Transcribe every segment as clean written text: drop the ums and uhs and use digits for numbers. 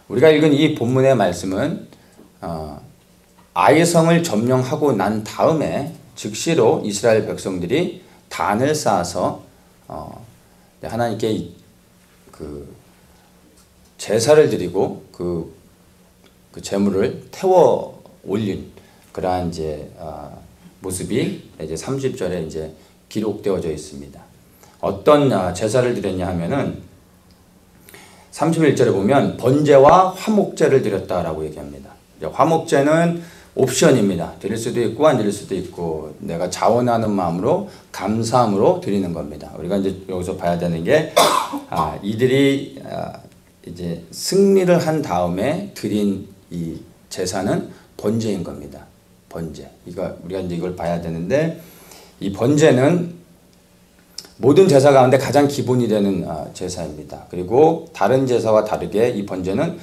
우리가 읽은 이 본문의 말씀은 아이성을 점령하고 난 다음에 즉시로 이스라엘 백성들이 단을 쌓아서 하나님께 그 제사를 드리고 그 제물을 태워 올린 그러한 이제 모습이 이제 30절에 이제 기록되어져 있습니다. 어떤 제사를 드렸냐 하면은 31절에 보면 번제와 화목제를 드렸다라고 얘기합니다. 화목제는 옵션입니다. 드릴 수도 있고 안 드릴 수도 있고 내가 자원하는 마음으로 감사함으로 드리는 겁니다. 우리가 이제 여기서 봐야 되는 게 이들이 이제 승리를 한 다음에 드린 이 제사는 번제인 겁니다. 번제. 우리가 이제 이걸 봐야 되는데 이 번제는 모든 제사 가운데 가장 기본이 되는 제사입니다. 그리고 다른 제사와 다르게 이 번제는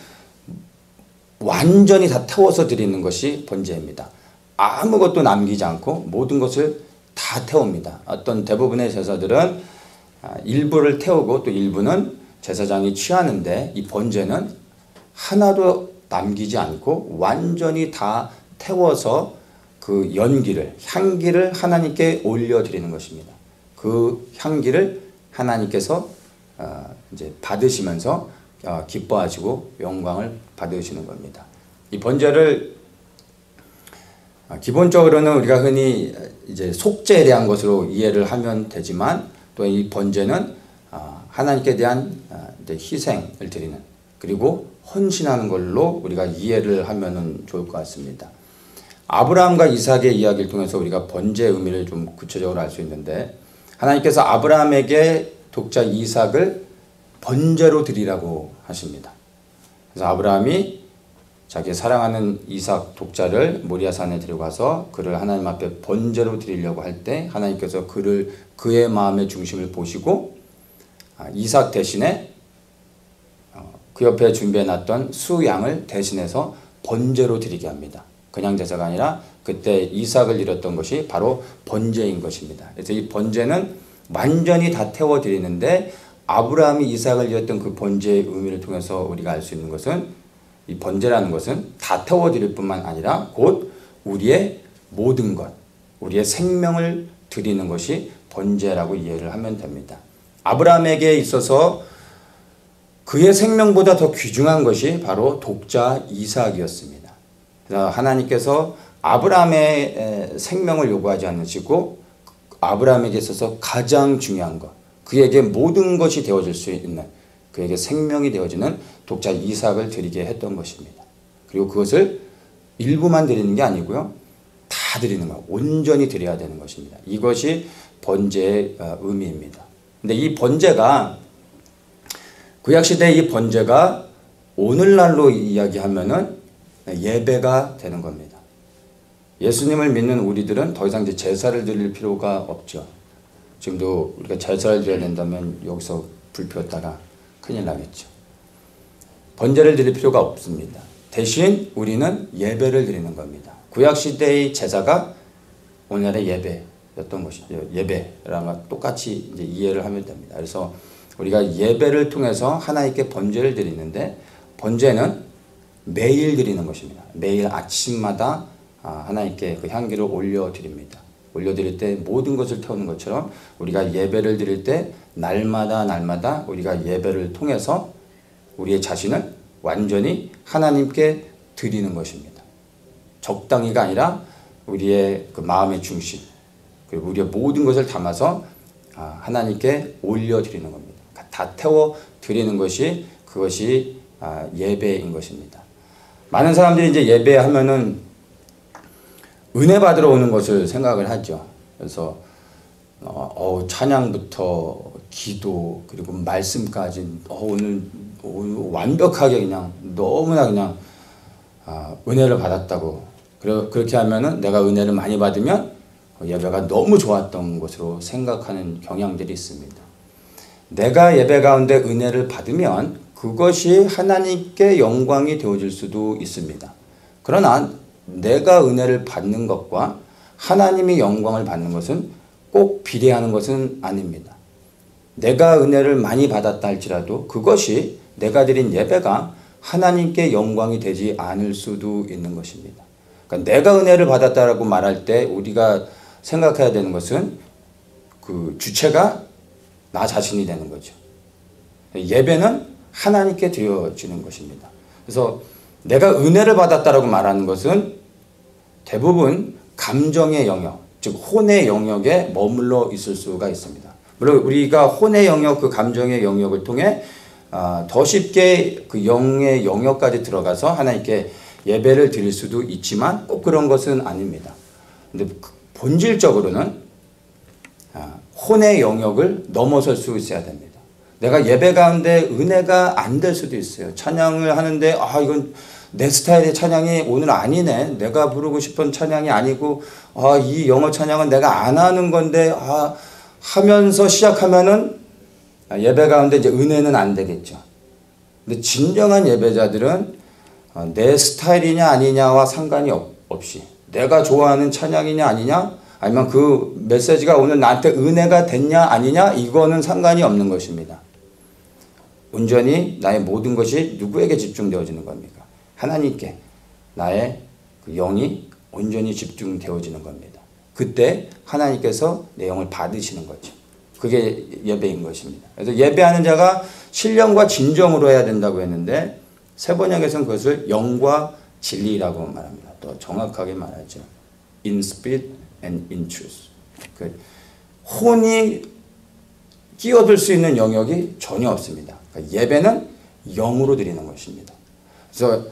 완전히 다 태워서 드리는 것이 번제입니다. 아무것도 남기지 않고 모든 것을 다 태웁니다. 어떤 대부분의 제사들은 일부를 태우고 또 일부는 제사장이 취하는데 이 번제는 하나도 남기지 않고 완전히 다 태워서 그 연기를, 향기를 하나님께 올려드리는 것입니다. 그 향기를 하나님께서 이제 받으시면서 기뻐하시고 영광을 받으시는 겁니다. 이 번제를 기본적으로는 우리가 흔히 이제 속죄에 대한 것으로 이해를 하면 되지만 또 이 번제는 하나님께 대한 희생을 드리는 그리고 헌신하는 걸로 우리가 이해를 하면 좋을 것 같습니다. 아브라함과 이삭의 이야기를 통해서 우리가 번제의 의미를 좀 구체적으로 알 수 있는데 하나님께서 아브라함에게 독자 이삭을 번제로 드리라고 하십니다. 그래서 아브라함이 자기 사랑하는 이삭 독자를 모리아산에 데려가서 그를 하나님 앞에 번제로 드리려고 할 때 하나님께서 그의 마음의 중심을 보시고 이삭 대신에 그 옆에 준비해놨던 수양을 대신해서 번제로 드리게 합니다. 그냥 제사가 아니라 그때 이삭을 드렸던 것이 바로 번제인 것입니다. 그래서 이 번제는 완전히 다 태워드리는데 아브라함이 이삭을 드렸던 그 번제의 의미를 통해서 우리가 알 수 있는 것은 이 번제라는 것은 다 태워드릴 뿐만 아니라 곧 우리의 모든 것, 우리의 생명을 드리는 것이 번제라고 이해를 하면 됩니다. 아브라함에게 있어서 그의 생명보다 더 귀중한 것이 바로 독자 이삭이었습니다. 그래서 하나님께서 아브라함의 생명을 요구하지 않으시고 아브라함에게 있어서 가장 중요한 것, 그에게 모든 것이 되어질 수 있는 그에게 생명이 되어지는 독자 이삭을 드리게 했던 것입니다. 그리고 그것을 일부만 드리는 게 아니고요. 다 드리는 것, 온전히 드려야 되는 것입니다. 이것이 번제의 의미입니다. 근데 이 번제가 구약시대의 이 번제가 오늘날로 이야기하면은 예배가 되는 겁니다. 예수님을 믿는 우리들은 더 이상 이제 제사를 드릴 필요가 없죠. 지금도 우리가 제사를 드려야 된다면 여기서 불 피웠다가 큰일 나겠죠. 번제를 드릴 필요가 없습니다. 대신 우리는 예배를 드리는 겁니다. 구약시대의 제사가 오늘날의 예배였던 것이죠. 예배랑 똑같이 이제 이해를 하면 됩니다. 그래서 우리가 예배를 통해서 하나님께 번제를 드리는데 번제는 매일 드리는 것입니다. 매일 아침마다 하나님께 그 향기를 올려드립니다. 올려드릴 때 모든 것을 태우는 것처럼 우리가 예배를 드릴 때 날마다 우리가 예배를 통해서 우리의 자신을 완전히 하나님께 드리는 것입니다. 적당히가 아니라 우리의 그 마음의 중심 그리고 우리의 모든 것을 담아서 하나님께 올려드리는 겁니다. 다 태워드리는 것이 그것이 예배인 것입니다. 많은 사람들이 이제 예배하면은 은혜 받으러 오는 것을 생각을 하죠. 그래서 찬양부터 기도 그리고 말씀까지 오늘 완벽하게 그냥 너무나 그냥 은혜를 받았다고 그렇게 하면은 내가 은혜를 많이 받으면 예배가 너무 좋았던 것으로 생각하는 경향들이 있습니다. 내가 예배 가운데 은혜를 받으면 그것이 하나님께 영광이 되어질 수도 있습니다. 그러나 내가 은혜를 받는 것과 하나님이 영광을 받는 것은 꼭 비례하는 것은 아닙니다. 내가 은혜를 많이 받았다 할지라도 그것이 내가 드린 예배가 하나님께 영광이 되지 않을 수도 있는 것입니다. 그러니까 내가 은혜를 받았다라고 말할 때 우리가 생각해야 되는 것은 그 주체가 나 자신이 되는 거죠. 예배는 하나님께 드려지는 것입니다. 그래서 내가 은혜를 받았다라고 말하는 것은 대부분 감정의 영역, 즉 혼의 영역에 머물러 있을 수가 있습니다. 물론 우리가 혼의 영역, 그 감정의 영역을 통해 더 쉽게 그 영의 영역까지 들어가서 하나님께 예배를 드릴 수도 있지만 꼭 그런 것은 아닙니다. 근데 본질적으로는 혼의 영역을 넘어설 수 있어야 됩니다. 내가 예배 가운데 은혜가 안 될 수도 있어요. 찬양을 하는데 이건 내 스타일의 찬양이 오늘 아니네. 내가 부르고 싶은 찬양이 아니고 이 영어 찬양은 내가 안 하는 건데 하면서 시작하면은 예배 가운데 이제 은혜는 안 되겠죠. 근데 진정한 예배자들은 내 스타일이냐 아니냐와 상관이 없이 내가 좋아하는 찬양이냐 아니냐 아니면 그 메시지가 오늘 나한테 은혜가 됐냐 아니냐 이거는 상관이 없는 것입니다. 온전히 나의 모든 것이 누구에게 집중되어지는 겁니까? 하나님께 나의 그 영이 온전히 집중되어지는 겁니다. 그때 하나님께서 내 영을 받으시는 거죠. 그게 예배인 것입니다. 그래서 예배하는 자가 신령과 진정으로 해야 된다고 했는데 세번역에서는 그것을 영과 진리라고 말합니다. 또 정확하게 말하죠. In spirit and in truth. 그 혼이 끼어들 수 있는 영역이 전혀 없습니다. 그러니까 예배는 영으로 드리는 것입니다. 그래서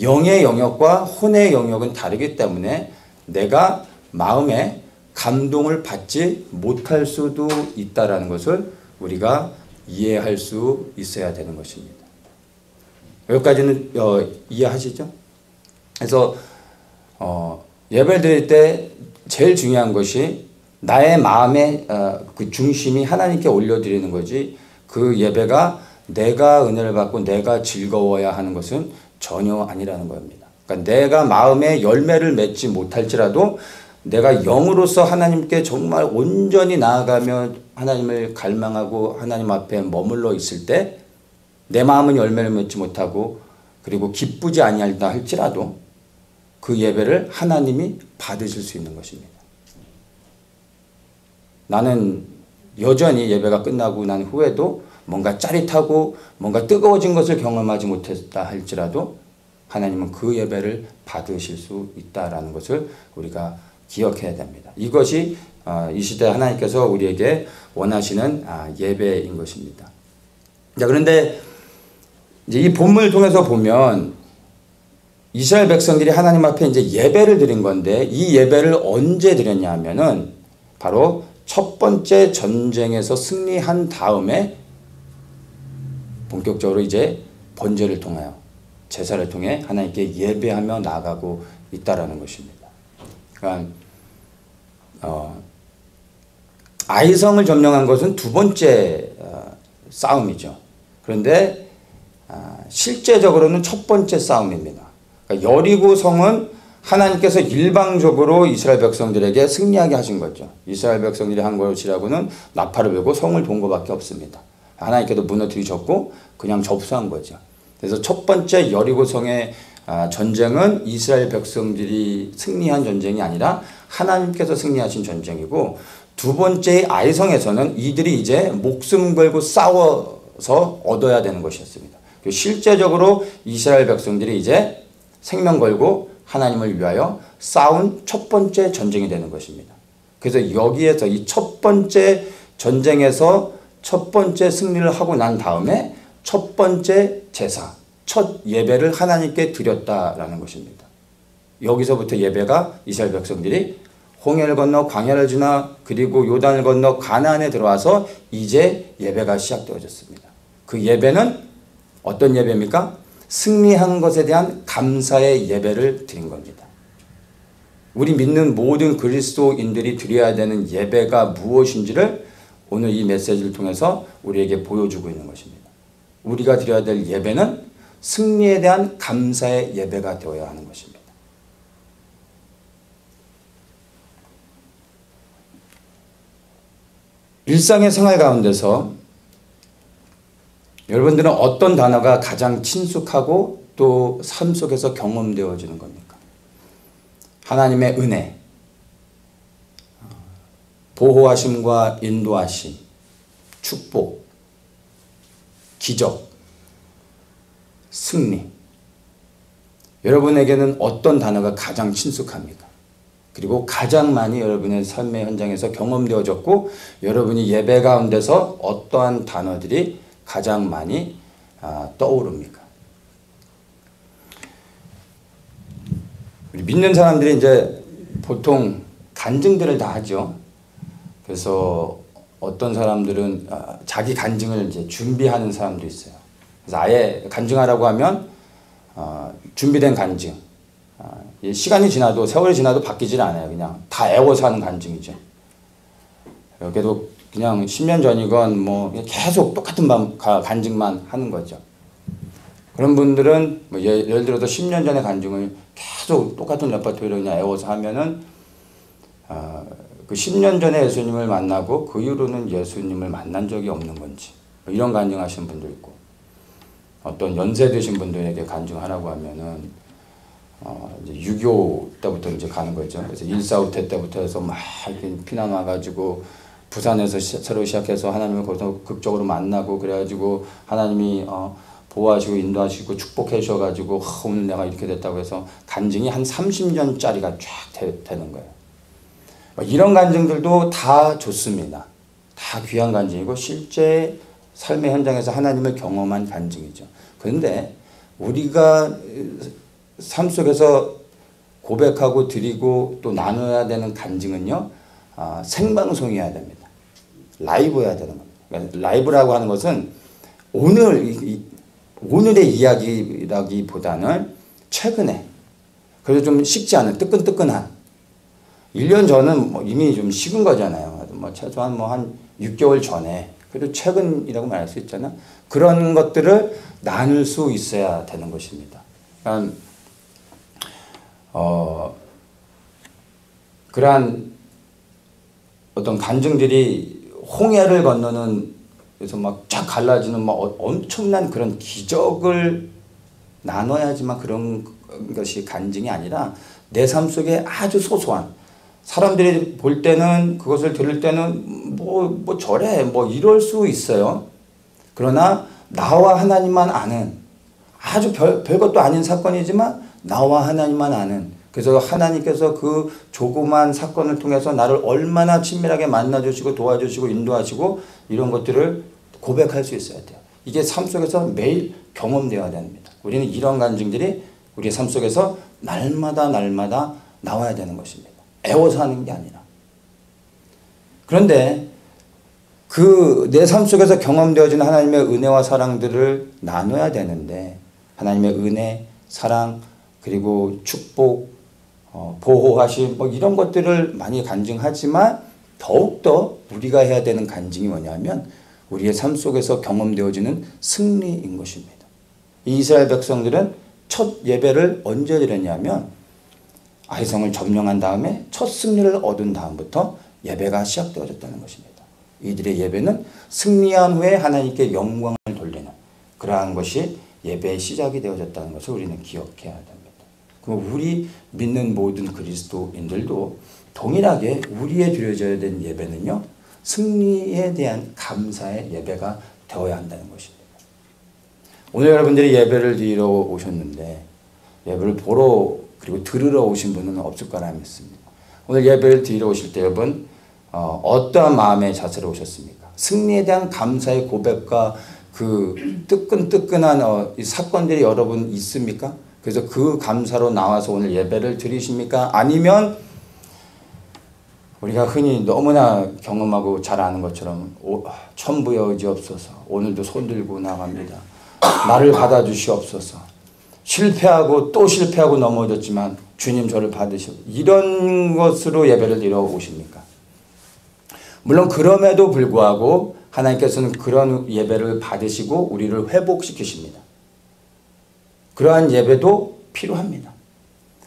영의 영역과 혼의 영역은 다르기 때문에 내가 마음에 감동을 받지 못할 수도 있다라는 것을 우리가 이해할 수 있어야 되는 것입니다. 여기까지는 이해하시죠? 그래서 예배를 드릴 때 제일 중요한 것이 나의 마음의 그 중심이 하나님께 올려드리는 거지 그 예배가 내가 은혜를 받고 내가 즐거워야 하는 것은 전혀 아니라는 겁니다. 그러니까 내가 마음의 열매를 맺지 못할지라도 내가 영으로서 하나님께 정말 온전히 나아가며 하나님을 갈망하고 하나님 앞에 머물러 있을 때 내 마음은 열매를 맺지 못하고 그리고 기쁘지 아니하다 할지라도 그 예배를 하나님이 받으실 수 있는 것입니다. 나는 여전히 예배가 끝나고 난 후에도 뭔가 짜릿하고 뭔가 뜨거워진 것을 경험하지 못했다 할지라도 하나님은 그 예배를 받으실 수 있다라는 것을 우리가 기억해야 됩니다. 이것이 이 시대 하나님께서 우리에게 원하시는 예배인 것입니다. 자, 그런데 이제 이 본문을 통해서 보면 이스라엘 백성들이 하나님 앞에 이제 예배를 드린 건데 이 예배를 언제 드렸냐 하면은 바로 첫 번째 전쟁에서 승리한 다음에 본격적으로 이제 번제를 통하여 제사를 통해 하나님께 예배하며 나아가고 있다라는 것입니다. 그러니까 아이성을 점령한 것은 두 번째 싸움이죠. 그런데 실제적으로는 첫 번째 싸움입니다. 그러니까 여리고 성은 하나님께서 일방적으로 이스라엘 백성들에게 승리하게 하신 거죠. 이스라엘 백성들이 한 것이라고는 나팔을 불고 성을 본 것밖에 없습니다. 하나님께도 무너뜨리셨고 그냥 접수한 거죠. 그래서 첫 번째 여리고 성의 전쟁은 이스라엘 백성들이 승리한 전쟁이 아니라 하나님께서 승리하신 전쟁이고 두 번째 아이성에서는 이들이 이제 목숨 걸고 싸워서 얻어야 되는 것이었습니다. 실제적으로 이스라엘 백성들이 이제 생명 걸고 하나님을 위하여 싸운 첫 번째 전쟁이 되는 것입니다. 그래서 여기에서 이 첫 번째 전쟁에서 첫 번째 승리를 하고 난 다음에 첫 번째 제사, 첫 예배를 하나님께 드렸다라는 것입니다. 여기서부터 예배가 이스라엘 백성들이 홍해를 건너 광야를 지나 그리고 요단을 건너 가나안에 들어와서 이제 예배가 시작되어졌습니다. 그 예배는 어떤 예배입니까? 승리한 것에 대한 감사의 예배를 드린 겁니다. 우리 믿는 모든 그리스도인들이 드려야 되는 예배가 무엇인지를 오늘 이 메시지를 통해서 우리에게 보여주고 있는 것입니다. 우리가 드려야 될 예배는 승리에 대한 감사의 예배가 되어야 하는 것입니다. 일상의 생활 가운데서 여러분들은 어떤 단어가 가장 친숙하고 또 삶 속에서 경험되어지는 겁니까? 하나님의 은혜, 보호하심과 인도하심, 축복, 기적, 승리. 여러분에게는 어떤 단어가 가장 친숙합니까? 그리고 가장 많이 여러분의 삶의 현장에서 경험되어졌고 여러분이 예배 가운데서 어떠한 단어들이 가장 많이 떠오릅니까? 우리 믿는 사람들이 이제 보통 간증들을 다 하죠. 그래서 어떤 사람들은 자기 간증을 이제 준비하는 사람도 있어요. 그래서 아예 간증하라고 하면 준비된 간증. 시간이 지나도 세월이 지나도 바뀌질 않아요. 그냥 다 애워서 하는 간증이죠. 그래도 그냥 10년 전이건 뭐 계속 똑같은 간증만 하는 거죠. 그런 분들은 뭐 예를 들어서 10년 전의 간증을 계속 똑같은 레퍼토리를 그냥 애워서 하면은 그 10년 전에 예수님을 만나고 그 이후로는 예수님을 만난 적이 없는 건지 뭐 이런 간증하시는 분도 있고 어떤 연세 드신 분들에게 간증하라고 하면은 이제 6.25 때부터 이제 가는 거죠. 그래서 1.4.5 때부터 해서 막 피난 와가지고 부산에서 새로 시작해서 하나님을 거기서 극적으로 만나고 그래가지고 하나님이 보호하시고 인도하시고 축복해 주셔가지고 오늘 내가 이렇게 됐다고 해서 간증이 한 30년짜리가 쫙 되는 거예요. 이런 간증들도 다 좋습니다. 다 귀한 간증이고 실제 삶의 현장에서 하나님을 경험한 간증이죠. 그런데 우리가 삶 속에서 고백하고 드리고 또 나눠야 되는 간증은요. 생방송이어야 됩니다. 라이브여야 되는 겁니다. 그러니까 라이브라고 하는 것은 오늘의 이야기라기보다는 최근에 그래서 좀 식지 않은 뜨끈뜨끈한 1년 전은 뭐 이미 좀 식은 거잖아요. 뭐 최소한 뭐 한 6개월 전에 그래도 최근이라고 말할 수 있잖아. 그런 것들을 나눌 수 있어야 되는 것입니다. 그러니까 그러한 어떤 간증들이 홍해를 건너는 그래서 막 쫙 갈라지는 막 엄청난 그런 기적을 나눠야지만 그런 것이 간증이 아니라 내 삶 속에 아주 소소한 사람들이 볼 때는 그것을 들을 때는 뭐 저래 뭐 이럴 수 있어요. 그러나 나와 하나님만 아는 아주 별것도 아닌 사건이지만 나와 하나님만 아는 그래서 하나님께서 그 조그만 사건을 통해서 나를 얼마나 친밀하게 만나주시고 도와주시고 인도하시고 이런 것들을 고백할 수 있어야 돼요. 이게 삶 속에서 매일 경험되어야 됩니다. 우리는 이런 간증들이 우리의 삶 속에서 날마다 나와야 되는 것입니다. 애워서 하는 게 아니라. 그런데 그 내 삶 속에서 경험되어지는 하나님의 은혜와 사랑들을 나눠야 되는데 하나님의 은혜, 사랑, 그리고 축복, 보호하심 뭐 이런 것들을 많이 간증하지만 더욱더 우리가 해야 되는 간증이 뭐냐면 우리의 삶 속에서 경험되어지는 승리인 것입니다. 이 이스라엘 백성들은 첫 예배를 언제 드렸냐면 아이성을 점령한 다음에 첫 승리를 얻은 다음부터 예배가 시작되어졌다는 것입니다. 이들의 예배는 승리한 후에 하나님께 영광을 돌리는 그러한 것이 예배의 시작이 되어졌다는 것을 우리는 기억해야 됩니다. 그럼 우리 믿는 모든 그리스도인들도 동일하게 우리의 드려져야 되는 예배는요. 승리에 대한 감사의 예배가 되어야 한다는 것입니다. 오늘 여러분들이 예배를 드리러 오셨는데 예배를 보러 그리고 들으러 오신 분은 없을 거라 믿습니다. 오늘 예배를 드리러 오실 때 여러분 어떠한 마음의 자세로 오셨습니까? 승리에 대한 감사의 고백과 그 뜨끈뜨끈한 이 사건들이 여러분 있습니까? 그래서 그 감사로 나와서 오늘 예배를 드리십니까? 아니면 우리가 흔히 너무나 경험하고 잘 아는 것처럼 천부여 의지없소서 오늘도 손들고 나갑니다. 나를 받아주시옵소서. 실패하고 또 실패하고 넘어졌지만 주님 저를 받으시오. 이런 것으로 예배를 드리러 오십니까? 물론 그럼에도 불구하고 하나님께서는 그런 예배를 받으시고 우리를 회복시키십니다. 그러한 예배도 필요합니다.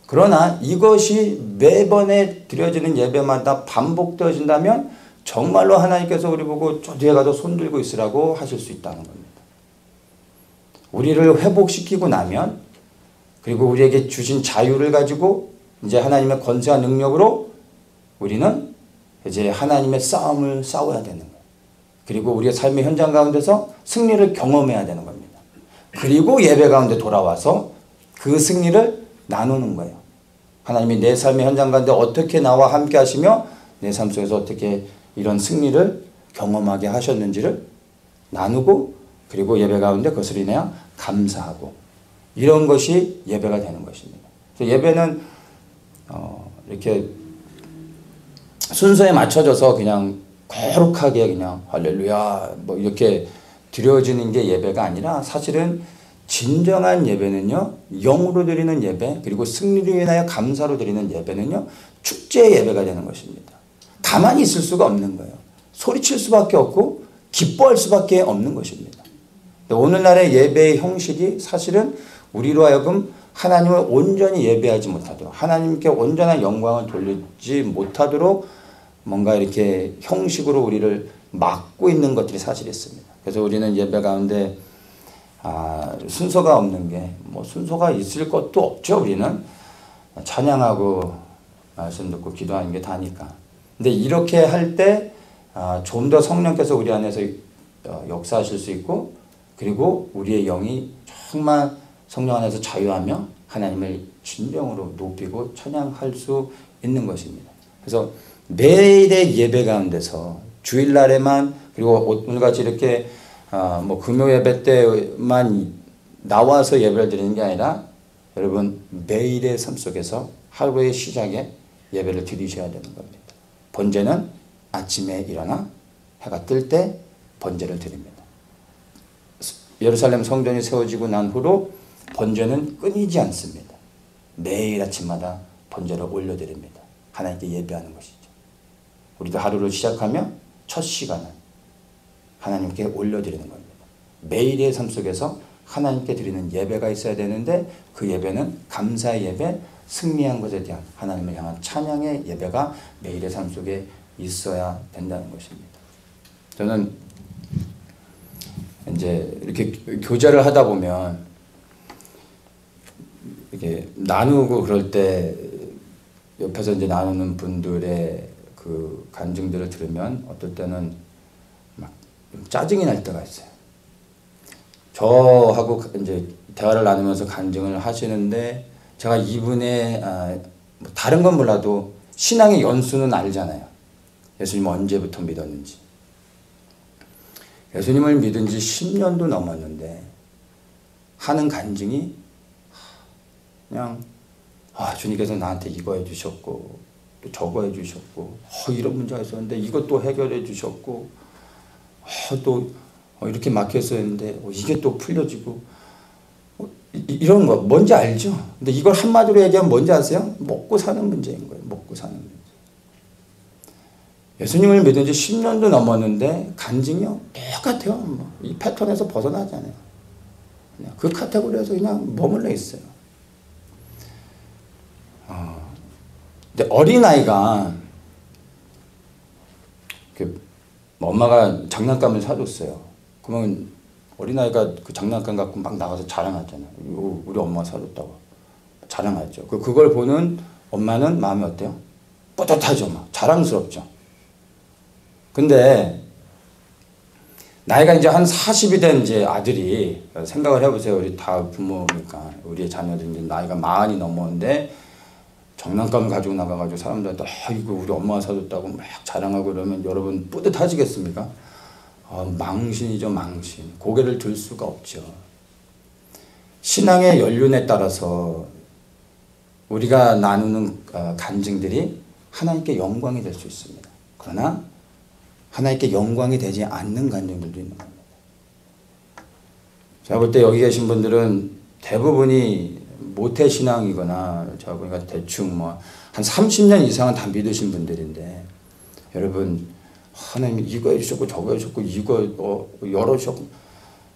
그러나 이것이 매번에 드려지는 예배마다 반복되어진다면 정말로 하나님께서 우리 보고 저 뒤에 가서 손 들고 있으라고 하실 수 있다는 겁니다. 우리를 회복시키고 나면, 그리고 우리에게 주신 자유를 가지고 이제 하나님의 권세와 능력으로 우리는 이제 하나님의 싸움을 싸워야 되는 거예요. 그리고 우리의 삶의 현장 가운데서 승리를 경험해야 되는 겁니다. 그리고 예배 가운데 돌아와서 그 승리를 나누는 거예요. 하나님이 내 삶의 현장 가운데 어떻게 나와 함께 하시며 내 삶 속에서 어떻게 이런 승리를 경험하게 하셨는지를 나누고, 그리고 예배 가운데 그것을 인하여 감사하고, 이런 것이 예배가 되는 것입니다. 그래서 예배는 이렇게 순서에 맞춰져서 그냥 거룩하게 그냥 할렐루야 뭐 이렇게 드려지는 게 예배가 아니라, 사실은 진정한 예배는요, 영으로 드리는 예배, 그리고 승리를 인하여 감사로 드리는 예배는요, 축제의 예배가 되는 것입니다. 가만히 있을 수가 없는 거예요. 소리칠 수밖에 없고 기뻐할 수밖에 없는 것입니다. 오늘날의 예배의 형식이 사실은 우리로 하여금 하나님을 온전히 예배하지 못하도록, 하나님께 온전한 영광을 돌리지 못하도록 뭔가 이렇게 형식으로 우리를 막고 있는 것들이 사실 있습니다. 그래서 우리는 예배 가운데 순서가 없는 게, 뭐 순서가 있을 것도 없죠. 우리는 찬양하고 말씀 듣고 기도하는 게 다니까. 근데 이렇게 할 때 좀 더 성령께서 우리 안에서 역사하실 수 있고, 그리고 우리의 영이 정말 성령 안에서 자유하며 하나님을 진정으로 높이고 찬양할 수 있는 것입니다. 그래서 매일의 예배 가운데서 주일날에만, 그리고 오늘같이 이렇게 뭐 금요 예배 때만 나와서 예배를 드리는 게 아니라, 여러분 매일의 삶 속에서 하루의 시작에 예배를 드리셔야 되는 겁니다. 번제는 아침에 일어나 해가 뜰 때 번제를 드립니다. 예루살렘 성전이 세워지고 난 후로 번제는 끊이지 않습니다. 매일 아침마다 번제를 올려드립니다. 하나님께 예배하는 것이죠. 우리도 하루를 시작하며 첫 시간을 하나님께 올려드리는 겁니다. 매일의 삶 속에서 하나님께 드리는 예배가 있어야 되는데, 그 예배는 감사의 예배, 승리한 것에 대한 하나님을 향한 찬양의 예배가 매일의 삶 속에 있어야 된다는 것입니다. 저는 이제 이렇게 교제를 하다 보면 이렇게 나누고 그럴 때 옆에서 이제 나누는 분들의 그 간증들을 들으면 어떨 때는 막 짜증이 날 때가 있어요. 저하고 이제 대화를 나누면서 간증을 하시는데, 제가 이분의 다른 건 몰라도 신앙의 연수는 알잖아요. 예수님 언제부터 믿었는지. 예수님을 믿은 지 10년도 넘었는데 하는 간증이 그냥 주님께서 나한테 이거 해주셨고 또 저거 해주셨고 이런 문제가 있었는데 이것도 해결해 주셨고 또 이렇게 막혔었는데 이게 또 풀려지고 이런 거 뭔지 알죠? 근데 이걸 한마디로 얘기하면 뭔지 아세요? 먹고 사는 문제인 거예요. 먹고 사는 문제. 예수님을 믿은 지 10년도 넘었는데 간증이요 똑같아요. 이 패턴에서 벗어나지 않아요. 그냥 그 카테고리에서 그냥 머물러 있어요. 근데 어린아이가 엄마가 장난감을 사줬어요. 그러면 어린아이가 그 장난감 갖고 막 나가서 자랑하잖아요. 우리 엄마가 사줬다고 자랑하죠. 그걸 보는 엄마는 마음이 어때요? 뿌듯하죠. 막 자랑스럽죠. 근데 나이가 이제 한 40이 된 이제 아들이, 생각을 해보세요. 우리 다 부모니까 우리의 자녀들이 이제 나이가 40이 넘었는데 장난감을 가지고 나가가지고 사람들한테 이거 우리 엄마가 사줬다고 막 자랑하고 그러면 여러분 뿌듯하시겠습니까? 망신이죠, 망신. 고개를 들 수가 없죠. 신앙의 연륜에 따라서 우리가 나누는 간증들이 하나님께 영광이 될 수 있습니다. 그러나 하나님께 영광이 되지 않는 간증들도 있는 겁니다. 제가 볼 때 여기 계신 분들은 대부분이 모태신앙이거나 제가 보니까 대충 뭐 한 30년 이상은 다 믿으신 분들인데, 여러분 하나님이 이거 해주셨고 저거 해주셨고 이거 열어주셨고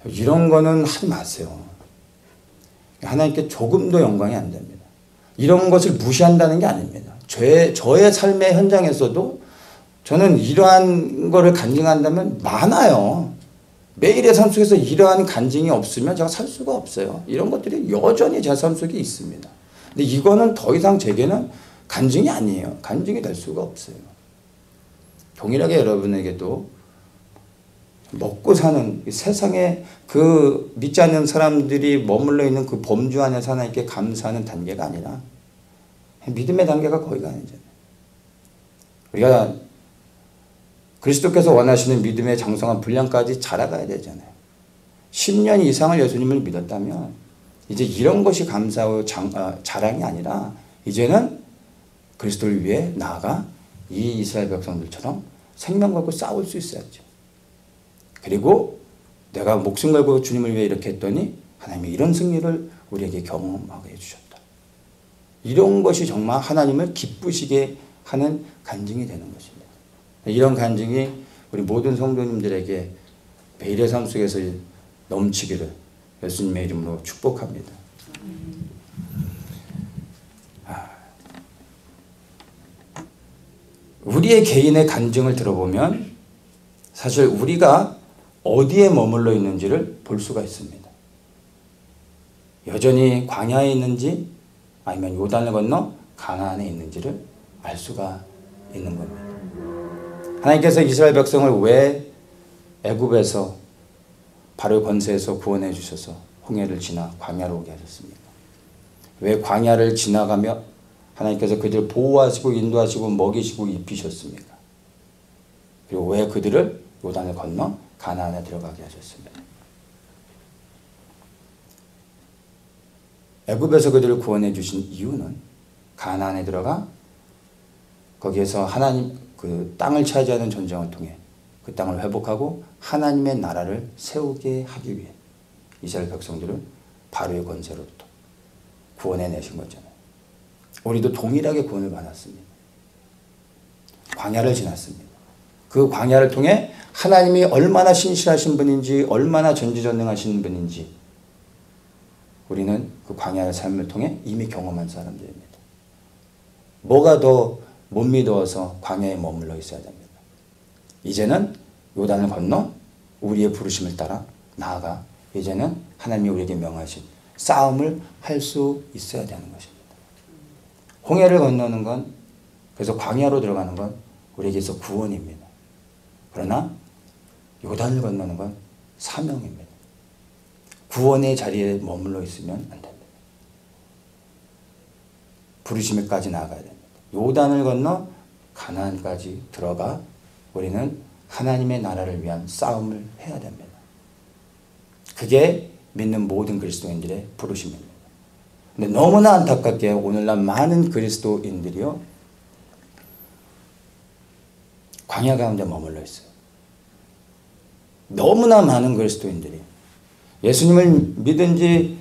이런 거는 하지 마세요. 하나님께 조금도 영광이 안 됩니다. 이런 것을 무시한다는 게 아닙니다. 저의 삶의 현장에서도 저는 이러한 거를 간증한다면 많아요. 매일의 삶 속에서 이러한 간증이 없으면 제가 살 수가 없어요. 이런 것들이 여전히 제 삶 속에 있습니다. 근데 이거는 더 이상 제게는 간증이 아니에요. 간증이 될 수가 없어요. 동일하게 여러분에게도 먹고 사는 세상에 그 믿지 않는 사람들이 머물러 있는 그 범주 안에서 하나님께 감사하는 단계가 아니라 믿음의 단계가 거기가 아니잖아요. 우리가 그리스도께서 원하시는 믿음의 장성한 분량까지 자라가야 되잖아요. 10년 이상을 예수님을 믿었다면 이제 이런 것이 감사와 자랑이 아니라 이제는 그리스도를 위해 나아가 이 이스라엘 백성들처럼 생명 걸고 싸울 수 있어야죠. 그리고 내가 목숨 걸고 주님을 위해 이렇게 했더니 하나님이 이런 승리를 우리에게 경험하게 해주셨다. 이런 것이 정말 하나님을 기쁘시게 하는 간증이 되는 것입니다. 이런 간증이 우리 모든 성도님들에게 매일의 삶 속에서 넘치기를 예수님의 이름으로 축복합니다. 우리의 개인의 간증을 들어보면 사실 우리가 어디에 머물러 있는지를 볼 수가 있습니다. 여전히 광야에 있는지 아니면 요단을 건너 가나안에 있는지를 알 수가 있는 겁니다. 하나님께서 이스라엘 백성을 왜 애굽에서 바로의 권세에서 구원해 주셔서 홍해를 지나 광야로 오게 하셨습니까? 왜 광야를 지나가며 하나님께서 그들을 보호하시고 인도하시고 먹이시고 입히셨습니까? 그리고 왜 그들을 요단을 건너 가나안에 들어가게 하셨습니까? 애굽에서 그들을 구원해 주신 이유는 가나안에 들어가 거기에서 하나님 그 땅을 차지하는 전쟁을 통해 그 땅을 회복하고 하나님의 나라를 세우게 하기 위해 이스라엘 백성들을 바로의 권세로부터 구원해 내신 거잖아요. 우리도 동일하게 구원을 받았습니다. 광야를 지났습니다. 그 광야를 통해 하나님이 얼마나 신실하신 분인지 얼마나 전지전능하신 분인지 우리는 그 광야의 삶을 통해 이미 경험한 사람들입니다. 뭐가 더 못 믿어서 광야에 머물러 있어야 됩니다. 이제는 요단을 건너 우리의 부르심을 따라 나아가 이제는 하나님이 우리에게 명하신 싸움을 할 수 있어야 되는 것입니다. 홍해를 건너는 건 그래서 광야로 들어가는 건 우리에게서 구원입니다. 그러나 요단을 건너는 건 사명입니다. 구원의 자리에 머물러 있으면 안 됩니다. 부르심에까지 나아가야 됩니다. 요단을 건너 가나안까지 들어가 우리는 하나님의 나라를 위한 싸움을 해야 됩니다. 그게 믿는 모든 그리스도인들의 부르심입니다. 근데 너무나 안타깝게 오늘날 많은 그리스도인들이요 광야 가운데 머물러 있어요. 너무나 많은 그리스도인들이 예수님을 믿은 지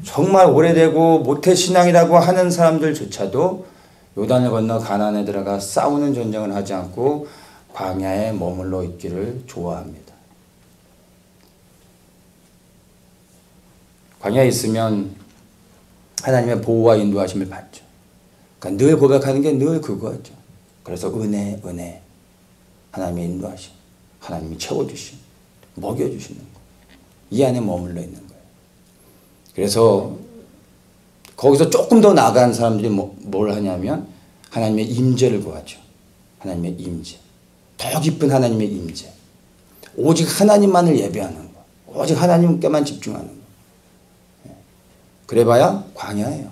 정말 오래되고 모태신앙이라고 하는 사람들조차도 요단을 건너 가나안에 들어가 싸우는 전쟁을 하지 않고 광야에 머물러 있기를 좋아합니다. 광야에 있으면 하나님의 보호와 인도하심을 받죠. 그러니까 늘 고백하는 게 늘 그거죠. 그래서 은혜, 은혜. 하나님의 인도하심, 하나님이 채워주심, 먹여주시는 거. 이 안에 머물러 있는 거예요. 그래서 거기서 조금 더 나아간 사람들이 뭘 하냐면 하나님의 임재를 구하죠. 하나님의 임재. 더 깊은 하나님의 임재. 오직 하나님만을 예배하는 거. 오직 하나님께만 집중하는 거. 그래봐야 광야예요.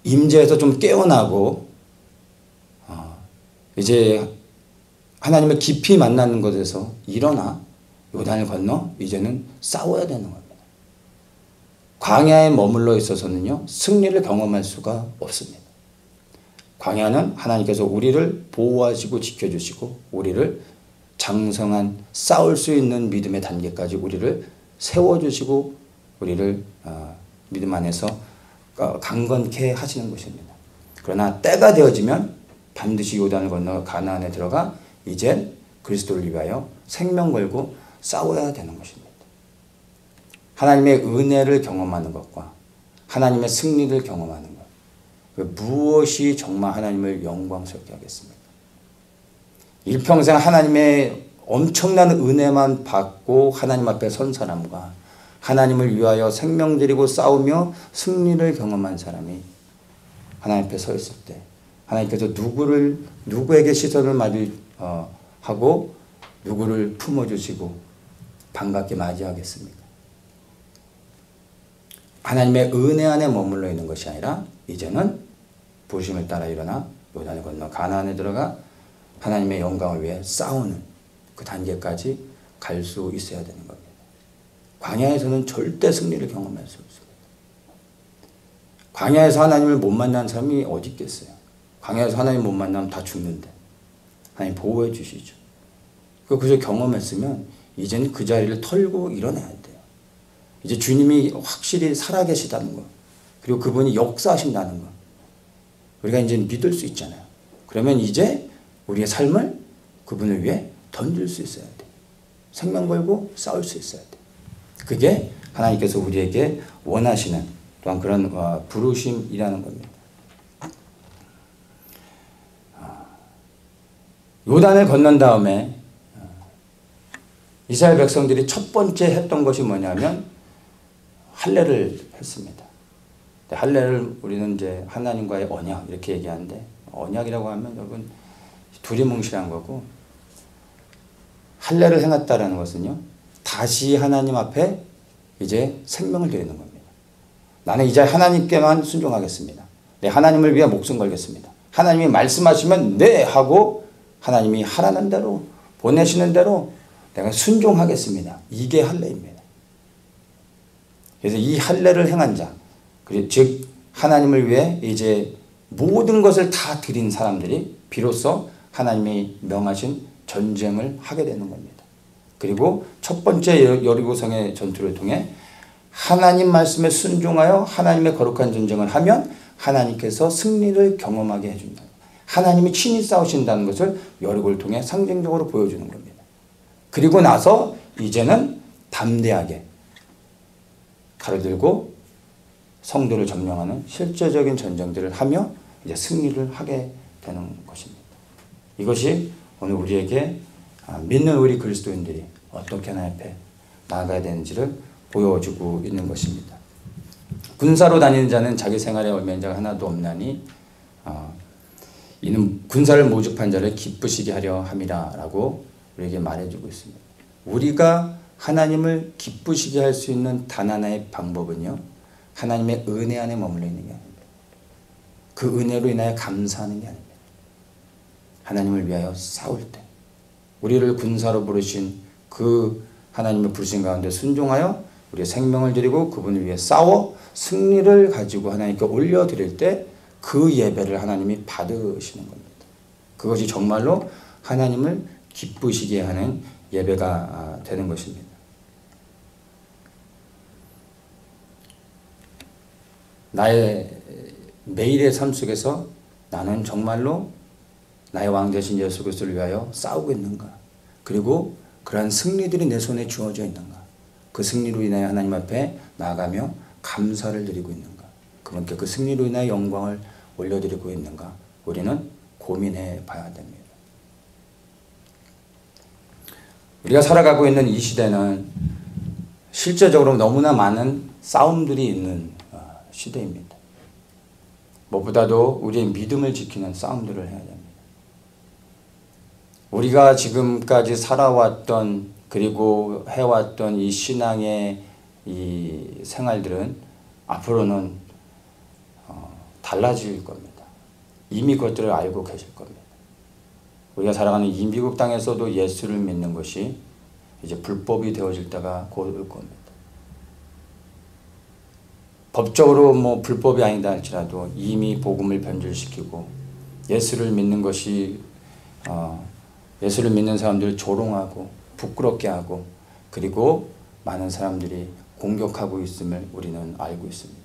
임재에서 좀 깨어나고 이제 하나님을 깊이 만나는 것에서 일어나 요단을 건너 이제는 싸워야 되는 겁니다. 광야에 머물러 있어서는요 승리를 경험할 수가 없습니다. 광야는 하나님께서 우리를 보호하시고 지켜주시고 우리를 장성한 싸울 수 있는 믿음의 단계까지 우리를 세워주시고 우리를 믿음 안에서 강건케 하시는 것입니다. 그러나 때가 되어지면 반드시 요단을 건너 가나안에 들어가 이젠 그리스도를 위하여 생명 걸고 싸워야 되는 것입니다. 하나님의 은혜를 경험하는 것과 하나님의 승리를 경험하는 것. 무엇이 정말 하나님을 영광스럽게 하겠습니까? 일평생 하나님의 엄청난 은혜만 받고 하나님 앞에 선 사람과 하나님을 위하여 생명 드리고 싸우며 승리를 경험한 사람이 하나님 앞에 서 있을 때 하나님께서 누구에게 시선을 하고 누구를 품어주시고 반갑게 맞이하겠습니까? 하나님의 은혜 안에 머물러 있는 것이 아니라 이제는 부르심을 따라 일어나 요단을 건너 가나안에 들어가 하나님의 영광을 위해 싸우는 그 단계까지 갈 수 있어야 되는 겁니다. 광야에서는 절대 승리를 경험할 수 없습니다. 광야에서 하나님을 못 만난 사람이 어디 있겠어요? 광야에서 하나님 못 만나면 다 죽는데 하나님 보호해 주시죠. 그저 경험했으면 이제는 그 자리를 털고 일어나야 돼요. 이제 주님이 확실히 살아계시다는 것, 그리고 그분이 역사하신다는 것, 우리가 이제 믿을 수 있잖아요. 그러면 이제 우리의 삶을 그분을 위해 던질 수 있어야 돼요. 생명 걸고 싸울 수 있어야 돼요. 그게 하나님께서 우리에게 원하시는 또한 그런 부르심이라는 겁니다. 요단을 건넌 다음에 이스라엘 백성들이 첫 번째 했던 것이 뭐냐면 할례를 했습니다. 할례를 우리는 이제 하나님과의 언약 이렇게 얘기하는데, 언약이라고 하면 여러분 두리뭉실한 거고, 할례를 행했다라는 것은요 다시 하나님 앞에 이제 생명을 드리는 겁니다. 나는 이제 하나님께만 순종하겠습니다. 네, 하나님을 위해 목숨 걸겠습니다. 하나님이 말씀하시면 네 하고 하나님이 하라는 대로 보내시는 대로 내가 순종하겠습니다. 이게 할례입니다. 그래서 이 할례를 행한 자, 즉 하나님을 위해 이제 모든 것을 다 드린 사람들이 비로소 하나님이 명하신 전쟁을 하게 되는 겁니다. 그리고 첫 번째 여리고성의 전투를 통해 하나님 말씀에 순종하여 하나님의 거룩한 전쟁을 하면 하나님께서 승리를 경험하게 해준다. 하나님이 친히 싸우신다는 것을 여리고를 통해 상징적으로 보여주는 겁니다. 그리고 나서 이제는 담대하게 칼을 들고 성도를 점령하는 실제적인 전쟁들을 하며 이제 승리를 하게 되는 것입니다. 이것이 오늘 우리에게 믿는 우리 그리스도인들이 어떻게 하나님 앞에 나아가야 되는지를 보여주고 있는 것입니다. 군사로 다니는 자는 자기 생활에 얽매인 자가 하나도 없나니 이는 군사를 모집한 자를 기쁘시게 하려 함이라 라고 우리에게 말해주고 있습니다. 우리가 하나님을 기쁘시게 할 수 있는 단 하나의 방법은요, 하나님의 은혜 안에 머물러 있는 게 아닙니다. 그 은혜로 인하여 감사하는 게 아닙니다. 하나님을 위하여 싸울 때 우리를 군사로 부르신 그 하나님의 부르신 가운데 순종하여 우리의 생명을 드리고 그분을 위해 싸워 승리를 가지고 하나님께 올려드릴 때 그 예배를 하나님이 받으시는 겁니다. 그것이 정말로 하나님을 기쁘시게 하는 예배가 되는 것입니다. 나의 매일의 삶 속에서 나는 정말로 나의 왕 되신 예수 그리스도를 위하여 싸우고 있는가? 그리고 그러한 승리들이 내 손에 주어져 있는가? 그 승리로 인하여 하나님 앞에 나아가며 감사를 드리고 있는가? 그분께 그 승리로 인하여 영광을 올려드리고 있는가? 우리는 고민해 봐야 됩니다. 우리가 살아가고 있는 이 시대는 실제적으로 너무나 많은 싸움들이 있는 시대입니다. 무엇보다도 우리의 믿음을 지키는 싸움들을 해야 됩니다. 우리가 지금까지 살아왔던 그리고 해왔던 이 신앙의 이 생활들은 앞으로는 달라질 겁니다. 이미 그것들을 알고 계실 겁니다. 우리가 살아가는 이 미국 땅에서도 예수를 믿는 것이 이제 불법이 되어질 때가 곧 올 겁니다. 법적으로 뭐 불법이 아니다 할지라도 이미 복음을 변질시키고 예수를 믿는 것이 예수를 믿는 사람들을 조롱하고 부끄럽게 하고 그리고 많은 사람들이 공격하고 있음을 우리는 알고 있습니다.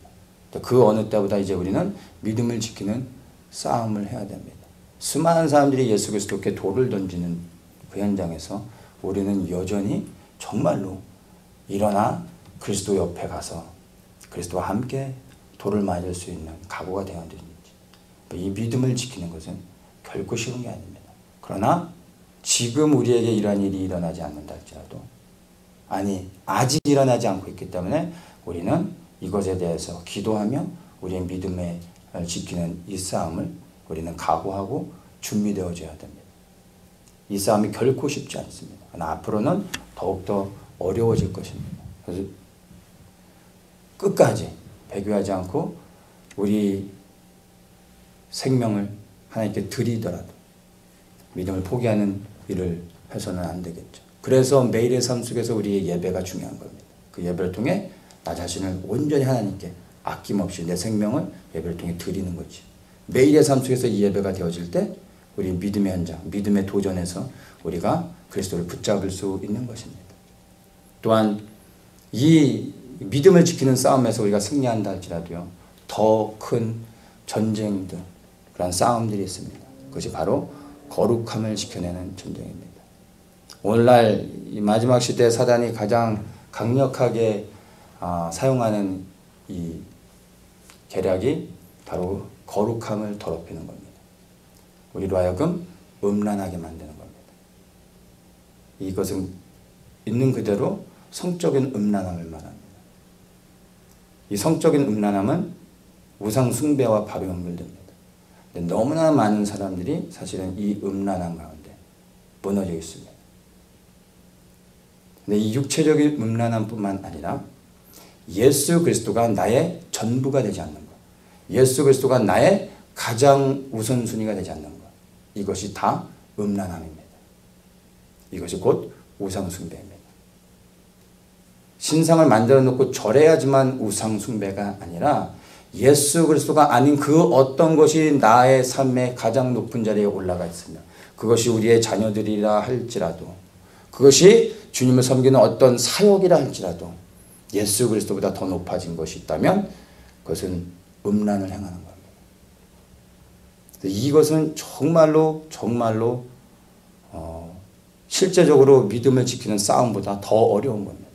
그 어느 때보다 이제 우리는 믿음을 지키는 싸움을 해야 됩니다. 수많은 사람들이 예수 그리스도께 돌을 던지는 그 현장에서 우리는 여전히 정말로 일어나 그리스도 옆에 가서 그리스도와 함께 돌을 맞을 수 있는 각오가 되어야 되는지, 이 믿음을 지키는 것은 결코 쉬운 게 아닙니다. 그러나 지금 우리에게 이러한 일이 일어나지 않는다 할지라도, 아니 아직 일어나지 않고 있기 때문에 우리는 이것에 대해서 기도하며 우리의 믿음을 지키는 이 싸움을 우리는 각오하고 준비되어져야 됩니다. 이 싸움이 결코 쉽지 않습니다. 그러나 앞으로는 더욱더 어려워질 것입니다. 그래서 끝까지 배교하지 않고 우리 생명을 하나님께 드리더라도 믿음을 포기하는 일을 해서는 안 되겠죠. 그래서 매일의 삶 속에서 우리의 예배가 중요한 겁니다. 그 예배를 통해 나 자신을 온전히 하나님께 아낌없이 내 생명을 예배를 통해 드리는 거지. 매일의 삶 속에서 이 예배가 되어질 때 우리 믿음의 현장, 믿음의 도전에서 우리가 그리스도를 붙잡을 수 있는 것입니다. 또한 이 믿음을 지키는 싸움에서 우리가 승리한다 할지라도요, 더 큰 전쟁들, 그런 싸움들이 있습니다. 그것이 바로 거룩함을 지켜내는 전쟁입니다. 오늘날 이 마지막 시대 사단이 가장 강력하게 사용하는 이 계략이 바로 거룩함을 더럽히는 겁니다. 우리로 하여금 음란하게 만드는 겁니다. 이것은 있는 그대로 성적인 음란함을 말합니다. 이 성적인 음란함은 우상 숭배와 바로 연결됩니다. 근데 너무나 많은 사람들이 사실은 이 음란함 가운데 무너져 있습니다. 근데 이 육체적인 음란함뿐만 아니라 예수 그리스도가 나의 전부가 되지 않는 것, 예수 그리스도가 나의 가장 우선순위가 되지 않는 것, 이것이 다 음란함입니다. 이것이 곧 우상 숭배입니다. 신상을 만들어 놓고 절해야지만 우상 숭배가 아니라 예수 그리스도가 아닌 그 어떤 것이 나의 삶의 가장 높은 자리에 올라가 있으며, 그것이 우리의 자녀들이라 할지라도, 그것이 주님을 섬기는 어떤 사역이라 할지라도 예수 그리스도보다 더 높아진 것이 있다면 그것은 음란을 행하는 겁니다. 이것은 정말로 실제적으로 믿음을 지키는 싸움보다 더 어려운 겁니다.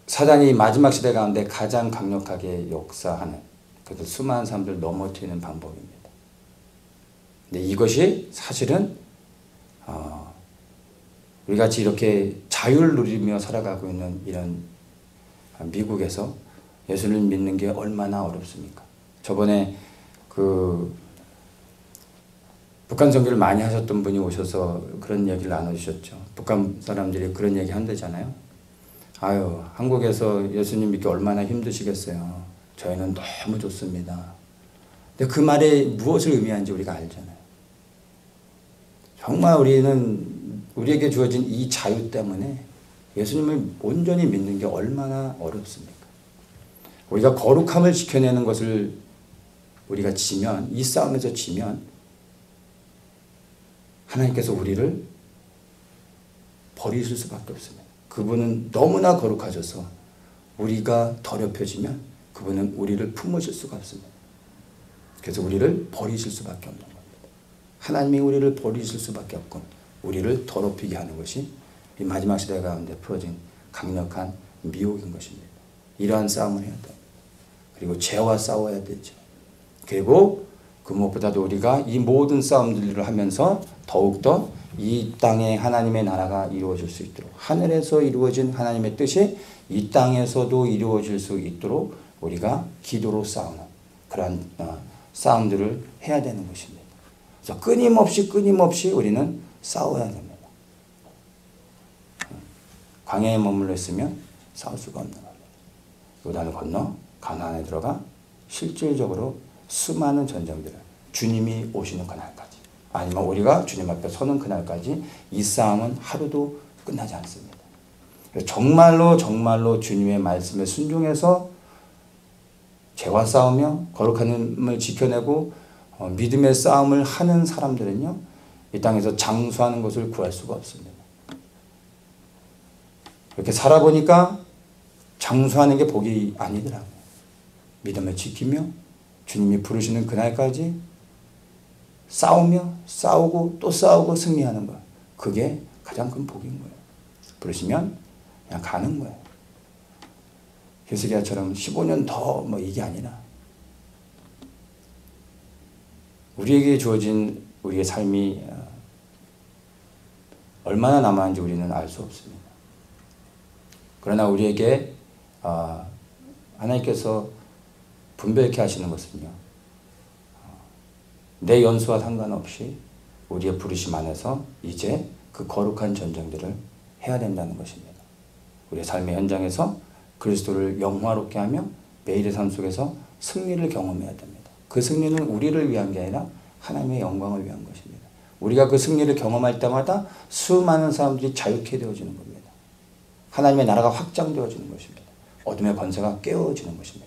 사단이 마지막 시대 가운데 가장 강력하게 역사하는, 그래서 수많은 사람들을 넘어뜨리는 방법입니다. 근데 이것이 사실은 우리같이 이렇게 자유를 누리며 살아가고 있는 이런 미국에서 예수를 믿는 게 얼마나 어렵습니까? 저번에 그 북한 선교를 많이 하셨던 분이 오셔서 그런 얘기를 나눠주셨죠. 북한 사람들이 그런 얘기 한다잖아요. 아유, 한국에서 예수님 믿기 얼마나 힘드시겠어요. 저희는 너무 좋습니다. 근데 그 말이 무엇을 의미하는지 우리가 알잖아요. 정말 우리에게 주어진 이 자유 때문에 예수님을 온전히 믿는 게 얼마나 어렵습니까? 우리가 거룩함을 지켜내는 것을 우리가 지면, 이 싸움에서 지면 하나님께서 우리를 버리실 수밖에 없습니다. 그분은 너무나 거룩하셔서 우리가 더럽혀지면 그분은 우리를 품으실 수가 없습니다. 그래서 우리를 버리실 수밖에 없는 겁니다. 하나님이 우리를 버리실 수밖에 없고 우리를 더럽히게 하는 것이 이 마지막 시대 가운데 풀어진 강력한 미혹인 것입니다. 이러한 싸움을 해야 됩니다. 그리고 죄와 싸워야 되죠. 그리고 그 무엇보다도 우리가 이 모든 싸움들을 하면서 더욱더 이 땅에 하나님의 나라가 이루어질 수 있도록, 하늘에서 이루어진 하나님의 뜻이 이 땅에서도 이루어질 수 있도록 우리가 기도로 싸우는 그러한 싸움들을 해야 되는 것입니다. 그래서 끊임없이 우리는 싸워야 됩니다. 광야에 머물러 있으면 싸울 수가 없는 겁니다. 요단을 건너 가나안에 들어가 실질적으로 수많은 전쟁들을 주님이 오시는 그날까지, 아니면 우리가 주님 앞에 서는 그날까지 이 싸움은 하루도 끝나지 않습니다. 정말로 주님의 말씀에 순종해서 죄와 싸우며 거룩함을 지켜내고 믿음의 싸움을 하는 사람들은요, 이 땅에서 장수하는 것을 구할 수가 없습니다. 이렇게 살아보니까 장수하는 게 복이 아니더라고요. 믿음을 지키며 주님이 부르시는 그날까지 싸우고 또 싸우고 승리하는 것, 그게 가장 큰 복인 거예요. 부르시면 그냥 가는 거예요. 히스기야처럼 15년 더 이게 아니라 우리에게 주어진 우리의 삶이 얼마나 남았는지 우리는 알 수 없습니다. 그러나 우리에게 하나님께서 분별케 하시는 것은요, 내 연수와 상관없이 우리의 부르심 안에서 이제 그 거룩한 전쟁들을 해야 된다는 것입니다. 우리의 삶의 현장에서 그리스도를 영화롭게 하며 매일의 삶 속에서 승리를 경험해야 됩니다. 그 승리는 우리를 위한 게 아니라 하나님의 영광을 위한 것입니다. 우리가 그 승리를 경험할 때마다 수많은 사람들이 자유케 되어지는 겁니다. 하나님의 나라가 확장되어지는 것입니다. 어둠의 권세가 깨어지는 것입니다.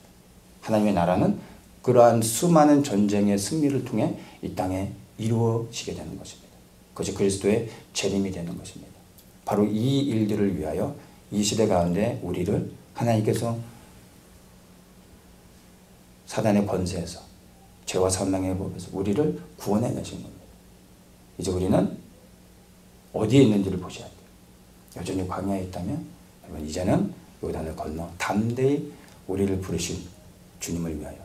하나님의 나라는 그러한 수많은 전쟁의 승리를 통해 이 땅에 이루어지게 되는 것입니다. 그것이 그리스도의 재림이 되는 것입니다. 바로 이 일들을 위하여 이 시대 가운데 우리를 하나님께서 사단의 권세에서, 죄와 사망의 법에서 우리를 구원해 내신 겁니다. 이제 우리는 어디에 있는지를 보셔야 돼요. 여전히 광야에 있다면 이제는 요단을 건너 담대히 우리를 부르신 주님을 위하여,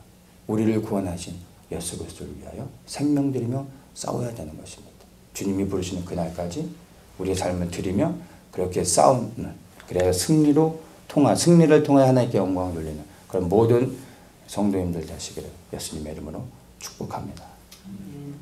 우리를 구원하신 예수 그리스도를 위하여 생명 드리며 싸워야 되는 것입니다. 주님이 부르시는 그날까지 우리의 삶을 드리며 그렇게 싸움을, 그래야 승리를 통해 하나님께 영광을 돌리는 그런 모든 성도님들 되시기를 예수님의 이름으로 축복합니다.